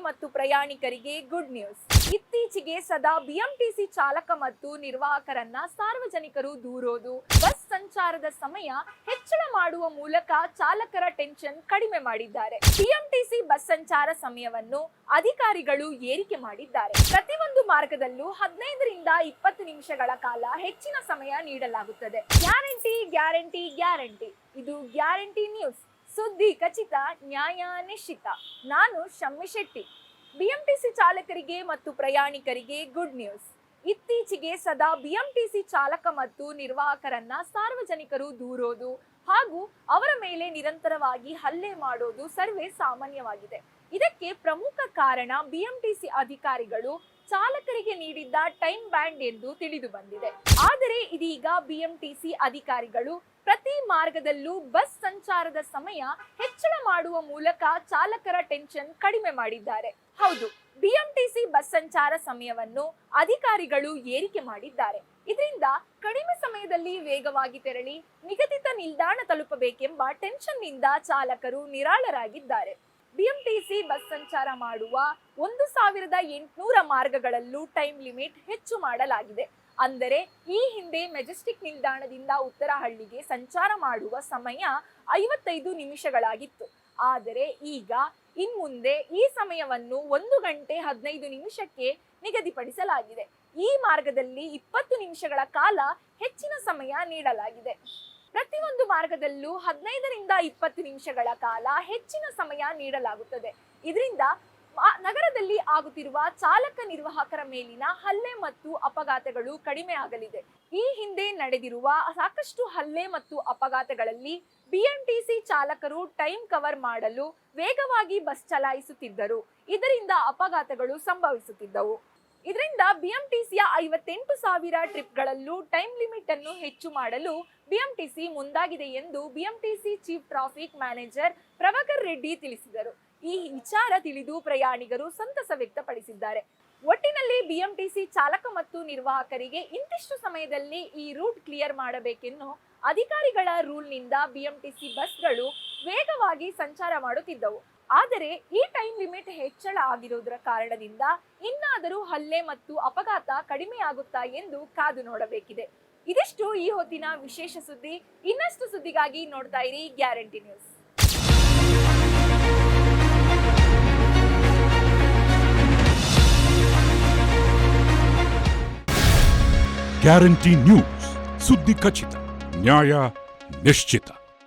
ಮತ್ತು ಪ್ರಯಾಣಿಕರಿಗೆ good news. ಇತ್ತೀಚೆಗೆ ಸದಾ ಬಿಎಂಟಿಸಿ ಚಾಲಕ ಮತ್ತು ನಿರ್ವಾಹಕರನ್ನ ಸಾರ್ವಜನಿಕರು ದೂರೋದು, ಬಸ್ ಸಂಚಾರದ ಸಮಯ ಹೆಚ್ಚಳ ಮಾಡುವ ಮೂಲಕ ಚಾಲಕರ ಟೆನ್ಷನ್ ಕಡಿಮೆ ಮಾಡಿದ್ದಾರೆ. ಬಿಎಂಟಿಸಿ ಬಸ್ ಸಂಚಾರ ಸಮಯವನ್ನು ಅಧಿಕಾರಿಗಳು ಏರಿಕೆ ಮಾಡಿದ್ದಾರೆ. ಪ್ರತಿಯೊಂದು ಮಾರ್ಗದಲ್ಲೂ 15 ರಿಂದ 20 ನಿಮಿಷಗಳ ಕಾಲ ಹೆಚ್ಚಿನ ಸಮಯ ನೀಡಲಾಗುತ್ತದೆ. Guarantee guarantee guarantee. ಇದು ಗ್ಯಾರಂಟಿ ನ್ಯೂಸ್. ಸುದ್ದಿ ಖಚಿತ, ನ್ಯಾಯ ನಿಶ್ಚಿತ. ನಾನು ಶಮ್ಮಿ ಶೆಟ್ಟಿ. ಬಿಎಂಟಿಸಿ ಚಾಲಕರಿಗೆ ಮತ್ತು ಪ್ರಯಾಣಿಕರಿಗೆ ಗುಡ್ ನ್ಯೂಸ್. ಇತ್ತೀಚೆಗೆ ಸದಾ ಬಿಎಂಟಿಸಿ ಚಾಲಕ ಮತ್ತು ನಿರ್ವಾಹಕರನ್ನ ಸಾರ್ವಜನಿಕರು ದೂರೋದು ಹಾಗೂ ಅವರ ಮೇಲೆ ನಿರಂತರವಾಗಿ ಹಲ್ಲೆ ಮಾಡೋದು ಸರ್ವೇ ಸಾಮಾನ್ಯವಾಗಿದೆ. ಇದಕ್ಕೆ ಪ್ರಮುಖ ಕಾರಣ ಬಿಎಂಟಿಸಿ ಅಧಿಕಾರಿಗಳು ಚಾಲಕರಿಗೆ ನೀಡಿದ್ದ ಟೈಮ್ ಬ್ಯಾಂಡ್ ಎಂದು ತಿಳಿದು ಬಂದಿದೆ. ಆದರೆ ಇದೀಗ ಬಿಎಂಟಿಸಿ ಅಧಿಕಾರಿಗಳು ಪ್ರತಿ ಮಾರ್ಗದಲ್ಲೂ ಬಸ್ ಸಂಚಾರದ ಸಮಯ ಹೆಚ್ಚಳ ಮಾಡುವ ಮೂಲಕ ಚಾಲಕರ ಟೆನ್ಷನ್ ಕಡಿಮೆ ಮಾಡಿದ್ದಾರೆ. ಹೌದು, ಬಿಎಂಟಿಸಿ ಬಸ್ ಸಂಚಾರ ಸಮಯವನ್ನು ಅಧಿಕಾರಿಗಳು ಏರಿಕೆ ಮಾಡಿದ್ದಾರೆ. ಇದರಿಂದ ಕಡಿಮೆ ಸಮಯದಲ್ಲಿ ವೇಗವಾಗಿ ತೆರಳಿ ನಿಗದಿತ ನಿಲ್ದಾಣ ತಲುಪಬೇಕೆಂಬ ಟೆನ್ಷನ್ ನಿಂದ ಚಾಲಕರು ನಿರಾಳರಾಗಿದ್ದಾರೆ. ಬಿಎಂಟಿಸಿ ಬಸ್ ಸಂಚಾರ ಮಾಡುವ 1800 ಮಾರ್ಗಗಳಲ್ಲೂ ಟೈಮ್ ಲಿಮಿಟ್ ಹೆಚ್ಚು ಮಾಡಲಾಗಿದೆ. ಅಂದರೆ ಈ ಹಿಂದೆ ಮೆಜೆಸ್ಟಿಕ್ ನಿಲ್ದಾಣದಿಂದ ಉತ್ತರಹಳ್ಳಿಗೆ ಸಂಚಾರ ಮಾಡುವ ಸಮಯ 55 ನಿಮಿಷಗಳಾಗಿತ್ತು. ಆದರೆ ಈಗ ಇನ್ಮುಂದೆ ಈ ಸಮಯವನ್ನು 1 ಗಂಟೆ 15 ನಿಮಿಷಕ್ಕೆ ನಿಗದಿಪಡಿಸಲಾಗಿದೆ. ಈ ಮಾರ್ಗದಲ್ಲಿ 20 ನಿಮಿಷಗಳ ಕಾಲ ಹೆಚ್ಚಿನ ಸಮಯ ನೀಡಲಾಗಿದೆ. ಪ್ರತಿಯೊಂದು ಮಾರ್ಗದಲ್ಲೂ 15 ರಿಂದ 20 ನಿಮಿಷಗಳ ಕಾಲ ಹೆಚ್ಚಿನ ಸಮಯ ನೀಡಲಾಗುತ್ತದೆ. ಇದರಿಂದ ನಗರದಲ್ಲಿ ಆಗುತ್ತಿರುವ ಚಾಲಕ ನಿರ್ವಾಹಕರ ಮೇಲಿನ ಹಲ್ಲೆ ಮತ್ತು ಅಪಘಾತಗಳು ಕಡಿಮೆ ಆಗಲಿದೆ. ಈ ಹಿಂದೆ ನಡೆದಿರುವ ಸಾಕಷ್ಟು ಹಲ್ಲೆ ಮತ್ತು ಅಪಘಾತಗಳಲ್ಲಿ ಬಿಎಂಟಿಸಿ ಚಾಲಕರು ಟೈಮ್ ಕವರ್ ಮಾಡಲು ವೇಗವಾಗಿ ಬಸ್ ಚಲಾಯಿಸುತ್ತಿದ್ದರು. ಇದರಿಂದ ಅಪಘಾತಗಳು ಸಂಭವಿಸುತ್ತಿದ್ದವು. ಇದರಿಂದ ಬಿಎಂಟಿಸಿಯ 58,000 ಟ್ರಿಪ್ಗಳಲ್ಲೂ ಟೈಮ್ ಲಿಮಿಟ್ ಅನ್ನು ಹೆಚ್ಚು ಮಾಡಲು ಬಿಎಂಟಿಸಿ ಮುಂದಾಗಿದೆ ಎಂದು BMTC chief traffic manager Prabhakar Reddy ತಿಳಿಸಿದರು. ಈ ವಿಚಾರ ತಿಳಿದು ಪ್ರಯಾಣಿಕರು ಸಂತಸ ವ್ಯಕ್ತಪಡಿಸಿದ್ದಾರೆ. ಒಟ್ಟಿನಲ್ಲಿ ಬಿಎಂಟಿಸಿ ಚಾಲಕ ಮತ್ತು ನಿರ್ವಾಹಕರಿಗೆ ಇಂತಿಷ್ಟು ಸಮಯದಲ್ಲಿ ಈ ರೂಟ್ ಕ್ಲಿಯರ್ ಮಾಡಬೇಕೆನ್ನೋ ಅಧಿಕಾರಿಗಳ ರೂಲ್ನಿಂದ ಬಿಎಂಟಿಸಿ ಬಸ್ಗಳು ವೇಗವಾಗಿ ಸಂಚಾರ ಮಾಡುತ್ತಿದ್ದವು. ಆದರೆ ಈ ಟೈಮ್ ಲಿಮಿಟ್ ಹೆಚ್ಚಳ ಆಗಿರುವುದರ ಕಾರಣದಿಂದ ಇನ್ನಾದರೂ ಹಲ್ಲೆ ಮತ್ತು ಅಪಘಾತ ಕಡಿಮೆಯಾಗುತ್ತಾ ಎಂದು ಕಾದು ನೋಡಬೇಕಿದೆ. ಇದಿಷ್ಟು ಈ ಹೊತ್ತಿನ ವಿಶೇಷ ಸುದ್ದಿ. ಇನ್ನಷ್ಟು ಸುದ್ದಿಗಾಗಿ ನೋಡ್ತಾ ಇರಿ ಗ್ಯಾರಂಟಿ ನ್ಯೂಸ್. Guarantee news. ಸುದ್ದಿ ಖಚಿತ, ನ್ಯಾಯ ನಿಶ್ಚಿತ.